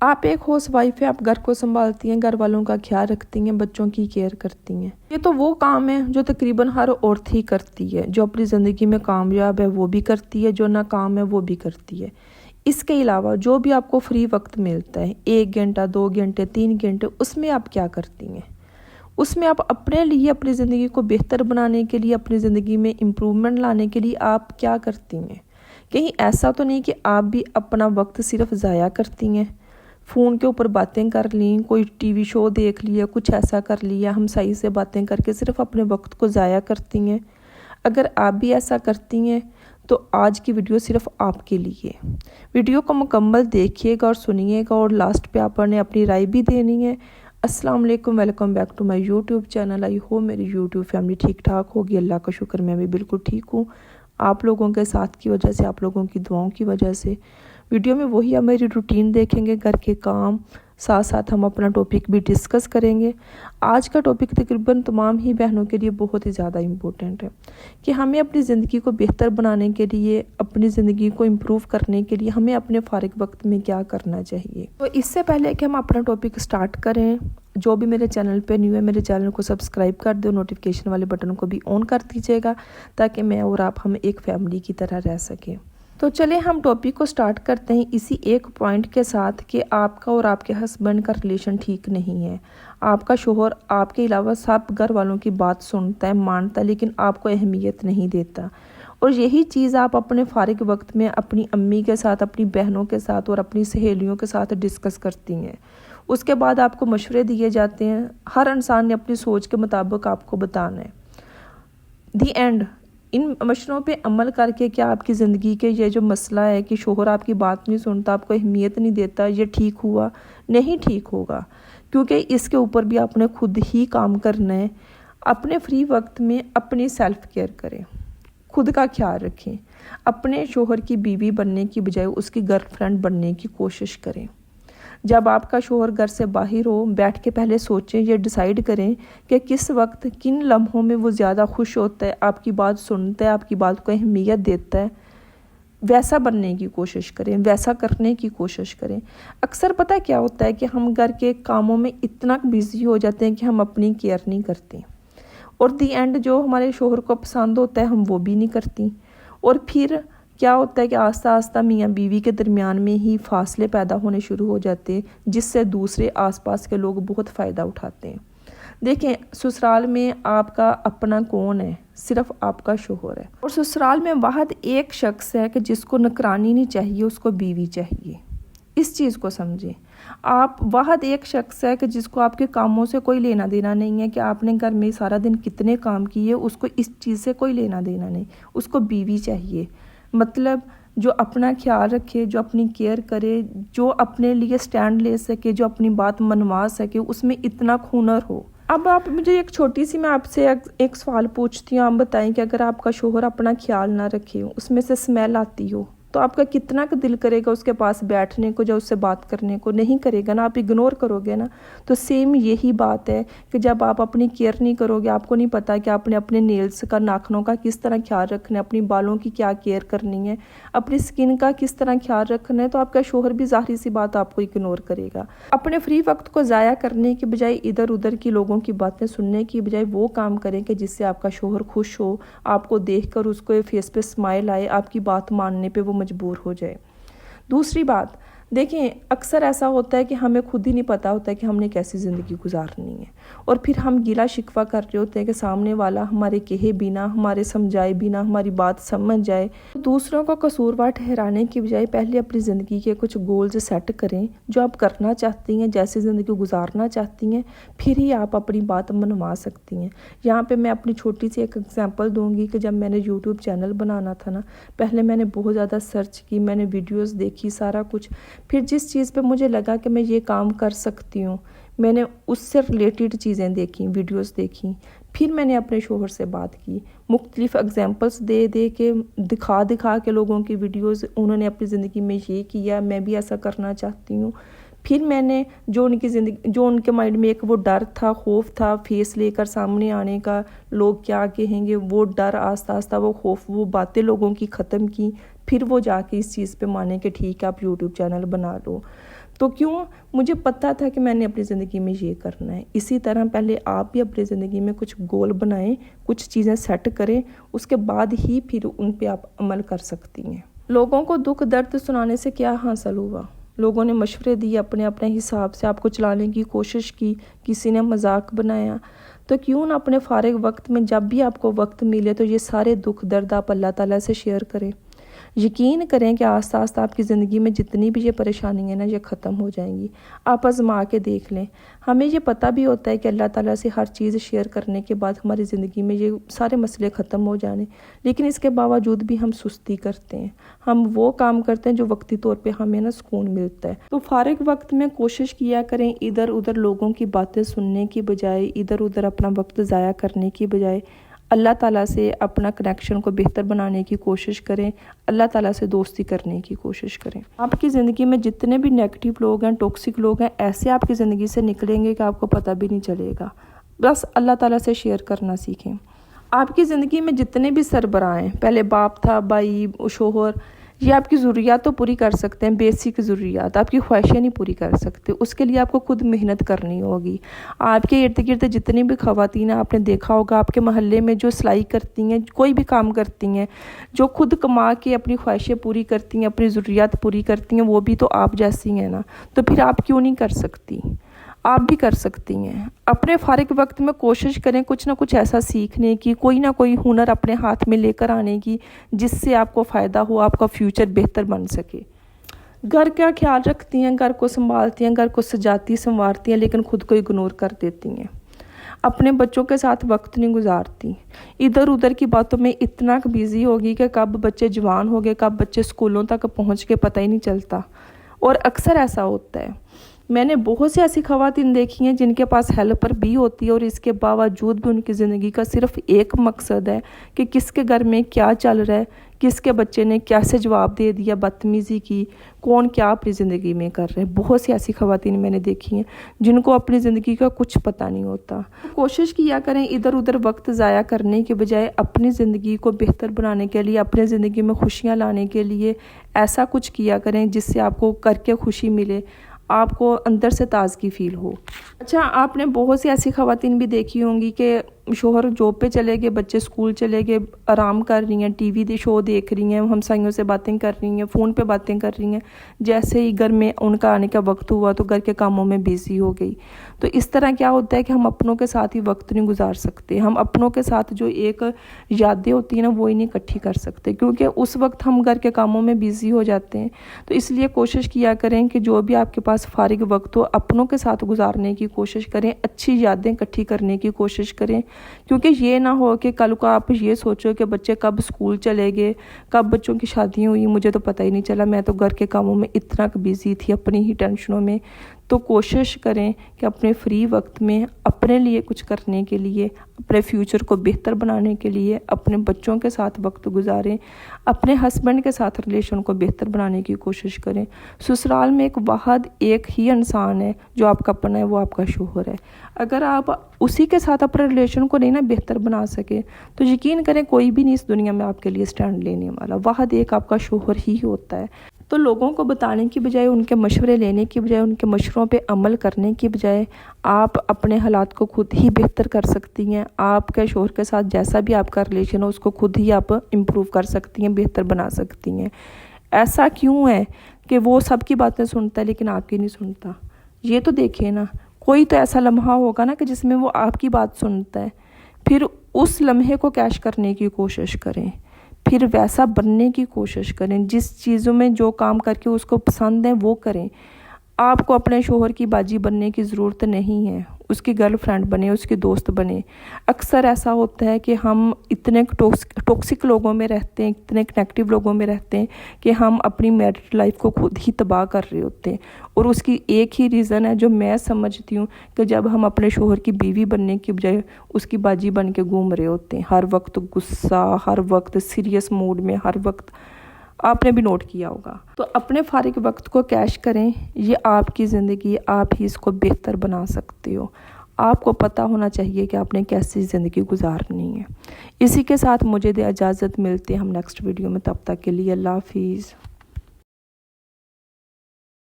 आप एक house wife है, आप घर को संभालती हैं, घर वालों का ख्याल रखती हैं, बच्चों की केयर करती हैं। ये तो वो काम है जो तकरीबन हर औरत ही करती है। जो अपनी ज़िंदगी में कामयाब है वो भी करती है, जो नाकाम है वो भी करती है। इसके अलावा जो भी आपको फ्री वक्त मिलता है, 1 घंटा, 2 घंटे, 3 घंटे, उसमें आप क्या करती हैं? उसमें आप अपने लिए, अपनी ज़िंदगी को बेहतर बनाने के लिए, अपनी ज़िंदगी में इम्प्रूवमेंट लाने के लिए आप क्या करती हैं? कहीं ऐसा तो नहीं कि आप भी अपना वक्त सिर्फ ज़ाया करती हैं, फ़ोन के ऊपर बातें कर लीं, कोई टीवी शो देख लिया, कुछ ऐसा कर लिया, हमसाई से बातें करके सिर्फ अपने वक्त को ज़ाया करती हैं? अगर आप भी ऐसा करती हैं तो आज की वीडियो सिर्फ आपके लिए। वीडियो को मुकम्मल देखिएगा और सुनिएगा, और लास्ट पे आपने अपनी राय भी देनी है। अस्सलाम वालेकुम, welcome back to my YouTube channel. I hope मेरी यूट्यूब फैमिली ठीक ठाक होगी। अल्लाह का शुक्र, मैं भी बिल्कुल ठीक हूँ। आप लोगों के साथ की वजह से, आप लोगों की दुआओं की वजह से। वीडियो में वही आप मेरी रूटीन देखेंगे, घर के काम, साथ साथ हम अपना टॉपिक भी डिस्कस करेंगे। आज का टॉपिक तकरीबन तमाम ही बहनों के लिए बहुत ही ज़्यादा इम्पोर्टेंट है कि हमें अपनी ज़िंदगी को बेहतर बनाने के लिए, अपनी ज़िंदगी को इम्प्रूव करने के लिए हमें अपने फ़ारिग वक्त में क्या करना चाहिए। तो इससे पहले कि हम अपना टॉपिक स्टार्ट करें, जो भी मेरे चैनल पे न्यू है, मेरे चैनल को सब्सक्राइब कर दो, नोटिफिकेशन वाले बटन को भी ऑन कर दीजिएगा, ताकि मैं और आप हम एक फैमिली की तरह रह सकें। तो चलिए हम टॉपिक को स्टार्ट करते हैं इसी एक पॉइंट के साथ कि आपका और आपके हस्बैंड का रिलेशन ठीक नहीं है। आपका शोहर आपके अलावा सब घर वालों की बात सुनता है, मानता है, लेकिन आपको अहमियत नहीं देता। और यही चीज़ आप अपने फारिग वक्त में अपनी अम्मी के साथ, अपनी बहनों के साथ और अपनी सहेलियों के साथ डिस्कस करती हैं। उसके बाद आपको मशवरे दिए जाते हैं। हर इंसान ने अपनी सोच के मुताबिक आपको बताना है। दी एंड इन मशवरों पे अमल करके क्या आपकी ज़िंदगी के ये जो मसला है कि शोहर आपकी बात नहीं सुनता, आपको अहमियत नहीं देता, ये ठीक हुआ? नहीं ठीक होगा, क्योंकि इसके ऊपर भी आपने खुद ही काम करना है। अपने फ्री वक्त में अपनी सेल्फ केयर करें, खुद का ख्याल रखें। अपने शोहर की बीवी बनने की बजाय उसकी गर्लफ्रेंड बनने की कोशिश करें। जब आपका शोहर घर से बाहर हो, बैठ के पहले सोचें, ये डिसाइड करें कि किस वक्त, किन लम्हों में वो ज़्यादा खुश होता है, आपकी बात सुनता है, आपकी बात को अहमियत देता है। वैसा बनने की कोशिश करें, वैसा करने की कोशिश करें। अक्सर पता क्या होता है कि हम घर के कामों में इतना बिजी हो जाते हैं कि हम अपनी केयर नहीं करते, और दी एंड जो हमारे शोहर को पसंद होता है हम वो भी नहीं करती। और फिर क्या होता है कि आस्ता आस्ता मियाँ बीवी के दरमियान में ही फासले पैदा होने शुरू हो जाते हैं, जिससे दूसरे आसपास के लोग बहुत फ़ायदा उठाते हैं। देखें, ससुराल में आपका अपना कौन है? सिर्फ आपका शोहर है। और ससुराल में वाहद एक शख्स है कि जिसको नौकरानी नहीं चाहिए, उसको बीवी चाहिए। इस चीज़ को समझें। आप वाहद एक शख्स है कि जिसको आपके कामों से कोई लेना देना नहीं है, कि आपने घर में सारा दिन कितने काम किए, उसको इस चीज़ से कोई लेना देना नहीं। उसको बीवी चाहिए, मतलब जो अपना ख्याल रखे, जो अपनी केयर करे, जो अपने लिए स्टैंड ले सके, जो अपनी बात मनवा सके, उसमें इतना हुनर हो। अब आप मुझे एक छोटी सी, मैं आपसे एक सवाल पूछती हूँ। आप बताएं कि अगर आपका शोहर अपना ख्याल ना रखे, उसमें से स्मेल आती हो, तो आपका कितना का दिल करेगा उसके पास बैठने को, या उससे बात करने को? नहीं करेगा ना, आप इग्नोर करोगे ना। तो सेम यही बात है कि जब आप अपनी केयर नहीं करोगे, आपको नहीं पता कि आपने अपने नेल्स का, नाखनों का किस तरह ख्याल रखना है, अपनी बालों की क्या केयर करनी है, अपनी स्किन का किस तरह ख्याल रखना है, तो आपका शोहर भी ज़ाहिर सी बात आपको इग्नोर करेगा। अपने फ्री वक्त को ज़ाया करने की बजाय, इधर उधर की लोगों की बातें सुनने की बजाय वो काम करें कि जिससे आपका शोहर खुश हो, आपको देखकर उसको फेस पे स्माइल आए, आपकी बात मानने पे वो मजबूर हो जाए। दूसरी बात, देखें, अक्सर ऐसा होता है कि हमें खुद ही नहीं पता होता है कि हमने कैसी ज़िंदगी गुजारनी है, और फिर हम गिला शिकवा कर रहे होते हैं कि सामने वाला हमारे कहे बिना, हमारे समझाए बिना हमारी बात समझ जाए। दूसरों को कसूरवार ठहराने की बजाय पहले अपनी ज़िंदगी के कुछ गोल्स सेट करें, जो आप करना चाहती हैं, जैसी ज़िंदगी गुजारना चाहती हैं, फिर ही आप अपनी बात मनवा सकती हैं। यहाँ पर मैं अपनी छोटी सी एक एग्जाम्पल दूँगी कि जब मैंने यूट्यूब चैनल बनाना था ना, पहले मैंने बहुत ज़्यादा सर्च की, मैंने वीडियोज़ देखी, सारा कुछ। फिर जिस चीज़ पे मुझे लगा कि मैं ये काम कर सकती हूँ, मैंने उससे रिलेटेड चीज़ें देखी, वीडियोस देखी। फिर मैंने अपने शोहर से बात की, मुख्तलिफ एग्जांपल्स दे दे के, दिखा के लोगों की वीडियोस, उन्होंने अपनी ज़िंदगी में ये किया, मैं भी ऐसा करना चाहती हूँ। फिर मैंने जो उनकी ज़िंदगी, जो उनके माइंड में एक वो डर था, खौफ था फेस लेकर सामने आने का, लोग क्या कहेंगे, वो डर आस्ता आस्ता, वो खौफ, वो बातें लोगों की ख़त्म की। फिर वो जाके इस चीज़ पे माने कि ठीक है, आप यूट्यूब चैनल बना लो। تو کیوں؟ مجھے پتہ تھا کہ میں نے اپنی زندگی میں یہ کرنا ہے۔ اسی طرح پہلے آپ بھی اپنی زندگی میں کچھ گول بنائیں، کچھ چیزیں سیٹ کریں، اس کے بعد ہی پھر ان پہ آپ عمل کر سکتی ہیں۔ لوگوں کو دکھ درد سنانے سے کیا حاصل ہوا؟ لوگوں نے مشورے دیے، اپنے اپنے حساب سے آپ کو چلانے کی کوشش کی، کسی نے مذاق بنایا، تو کیوں نہ اپنے فارغ وقت میں جب بھی آپ کو وقت ملے تو یہ سارے دکھ درد آپ اللہ تعالیٰ سے شیئر کریں۔ یقین کریں کہ آہستہ آہستہ آپ کی زندگی میں جتنی بھی یہ پریشانی ہیں نا، یہ ختم ہو جائیں گی۔ آپ آزما کے دیکھ لیں۔ ہمیں یہ پتہ بھی ہوتا ہے کہ اللہ تعالیٰ سے ہر چیز شیئر کرنے کے بعد ہماری زندگی میں یہ سارے مسئلے ختم ہو جانے، لیکن اس کے باوجود بھی ہم سستی کرتے ہیں، ہم وہ کام کرتے ہیں جو وقتی طور پہ ہمیں نا سکون ملتا ہے۔ تو فارغ وقت میں کوشش کیا کریں ادھر ادھر لوگوں کی باتیں سننے کی بجائے، ادھر ادھر اپنا وقت ضائع کرنے کی بجائے اللہ تعالیٰ سے اپنا کنیکشن کو بہتر بنانے کی کوشش کریں، اللہ تعالیٰ سے دوستی کرنے کی کوشش کریں۔ آپ کی زندگی میں جتنے بھی نیگیٹو لوگ ہیں، ٹاکسک لوگ ہیں، ایسے آپ کی زندگی سے نکلیں گے کہ آپ کو پتہ بھی نہیں چلے گا۔ بس اللہ تعالیٰ سے شیئر کرنا سیکھیں۔ آپ کی زندگی میں جتنے بھی سربراہ ہیں، پہلے باپ تھا، بھائی، شوہر، یہ آپ کی ضروریات تو پوری کر سکتے ہیں، بیسک ضروریات، آپ کی خواہشیں نہیں پوری کر سکتے۔ اس کے لیے آپ کو خود محنت کرنی ہوگی۔ آپ کے ارد گرد جتنی بھی خواتین ہیں، آپ نے دیکھا ہوگا آپ کے محلے میں جو سلائی کرتی ہیں، کوئی بھی کام کرتی ہیں، جو خود کما کے اپنی خواہشیں پوری کرتی ہیں، اپنی ضروریات پوری کرتی ہیں، وہ بھی تو آپ جیسی ہیں نا، تو پھر آپ کیوں نہیں کر سکتی؟ آپ بھی کر سکتی ہیں۔ اپنے فارغ وقت میں کوشش کریں کچھ نہ کچھ ایسا سیکھنے کی، کوئی نہ کوئی ہنر اپنے ہاتھ میں لے کر آنے کی، جس سے آپ کو فائدہ ہو، آپ کا فیوچر بہتر بن سکے۔ گھر کا خیال رکھتی ہیں، گھر کو سنبھالتی ہیں، گھر کو سجاتی سنوارتی ہیں، لیکن خود کو اگنور کر دیتی ہیں۔ اپنے بچوں کے ساتھ وقت نہیں گزارتی، ادھر ادھر کی باتوں میں اتنا بیزی ہوگی کہ کب بچے جوان ہو گئے، کب بچے اسکولوں تک پہنچ کے پتہ ہی نہیں چلتا۔ اور اکثر ایسا ہوتا ہے، میں نے بہت سی ایسی خواتین دیکھی ہیں جن کے پاس ہیلپر بھی ہوتی ہے، اور اس کے باوجود بھی ان کی زندگی کا صرف ایک مقصد ہے کہ کس کے گھر میں کیا چل رہا ہے، کس کے بچے نے کیسے جواب دے دیا بدتمیزی کی، کون کیا اپنی زندگی میں کر رہے ہیں۔ بہت سی ایسی خواتین میں نے دیکھی ہیں جن کو اپنی زندگی کا کچھ پتہ نہیں ہوتا۔ کوشش کیا کریں ادھر ادھر وقت ضائع کرنے کے بجائے اپنی زندگی کو بہتر بنانے کے لیے، اپنے زندگی میں خوشیاں لانے کے لیے ایسا کچھ کیا کریں جس سے آپ کو کر کے خوشی ملے، آپ کو اندر سے تازگی فیل ہو۔ اچھا، آپ نے بہت سی ایسی خواتین بھی دیکھی ہوں گی کہ شوہر جاب پہ چلے گئے، بچے اسکول چلے گئے، آرام کر رہی ہیں، ٹی وی شو دیکھ رہی ہیں، ہمسائیوں سے باتیں کر رہی ہیں، فون پہ باتیں کر رہی ہیں، جیسے ہی گھر میں ان کا آنے کا وقت ہوا تو گھر کے کاموں میں بیزی ہو گئی۔ تو اس طرح کیا ہوتا ہے کہ ہم اپنوں کے ساتھ ہی وقت نہیں گزار سکتے، ہم اپنوں کے ساتھ جو ایک یادیں ہوتی ہیں نا، وہ ہی نہیں اکٹھی کر سکتے، کیونکہ اس وقت ہم گھر کے کاموں میں بیزی ہو جاتے ہیں۔ تو اس لیے کوشش کیا کریں کہ جو بھی آپ کے پاس فارغ وقت ہو، اپنوں کے ساتھ گزارنے کی کوشش کریں، اچھی یادیں اکٹھی کرنے کی کوشش کریں، کیونکہ یہ نہ ہو کہ کل کو آپ یہ سوچو کہ بچے کب اسکول چلے گئے، کب بچوں کی شادی ہوئی، مجھے تو پتہ ہی نہیں چلا، میں تو گھر کے کاموں میں اتنا بیزی تھی، اپنی ہی ٹینشنوں میں۔ تو کوشش کریں کہ اپنے فری وقت میں اپنے لیے کچھ کرنے کے لیے، اپنے فیوچر کو بہتر بنانے کے لیے اپنے بچوں کے ساتھ وقت گزاریں، اپنے ہسبینڈ کے ساتھ ریلیشن کو بہتر بنانے کی کوشش کریں۔ سسرال میں ایک واحد ایک ہی انسان ہے جو آپ کا اپنا ہے، وہ آپ کا شوہر ہے۔ اگر آپ اسی کے ساتھ اپنے ریلیشن کو نہیں نا بہتر بنا سکے تو یقین کریں کوئی بھی نہیں اس دنیا میں آپ کے لیے سٹینڈ لینے والا، واحد ایک آپ کا شوہر ہی ہوتا ہے۔ تو لوگوں کو بتانے کی بجائے، ان کے مشورے لینے کی بجائے، ان کے مشوروں پہ عمل کرنے کی بجائے آپ اپنے حالات کو خود ہی بہتر کر سکتی ہیں۔ آپ کے شوہر کے ساتھ جیسا بھی آپ کا ریلیشن ہو، اس کو خود ہی آپ امپروو کر سکتی ہیں، بہتر بنا سکتی ہیں۔ ایسا کیوں ہے کہ وہ سب کی باتیں سنتا ہے لیکن آپ کی نہیں سنتا؟ یہ تو دیکھیں نا، کوئی تو ایسا لمحہ ہوگا نا کہ جس میں وہ آپ کی بات سنتا ہے، پھر اس لمحے کو کیش کرنے کی کوشش کریں، پھر ویسا بننے کی کوشش کریں، جس چیزوں میں جو کام کر کے اس کو پسند ہے وہ کریں۔ آپ کو اپنے شوہر کی باجی بننے کی ضرورت نہیں ہے، اس کی گرل فرینڈ بنے، اس کی دوست بنے۔ اکثر ایسا ہوتا ہے کہ ہم اتنے ٹاکسک لوگوں میں رہتے ہیں، اتنے نیگیٹو لوگوں میں رہتے ہیں کہ ہم اپنی میرڈ لائف کو خود ہی تباہ کر رہے ہوتے ہیں، اور اس کی ایک ہی ریزن ہے جو میں سمجھتی ہوں کہ جب ہم اپنے شوہر کی بیوی بننے کی بجائے اس کی باجی بن کے گھوم رہے ہوتے ہیں، ہر وقت غصہ، ہر وقت سیریس موڈ میں، ہر وقت۔ آپ نے بھی نوٹ کیا ہوگا۔ تو اپنے فارغ وقت کو کیش کریں، یہ آپ کی زندگی، آپ ہی اس کو بہتر بنا سکتے ہو۔ آپ کو پتہ ہونا چاہیے کہ آپ نے کیسی زندگی گزارنی ہے۔ اسی کے ساتھ مجھے دے اجازت، ملتے ہیں ہم نیکسٹ ویڈیو میں، تب تک کے لیے اللہ حافظ۔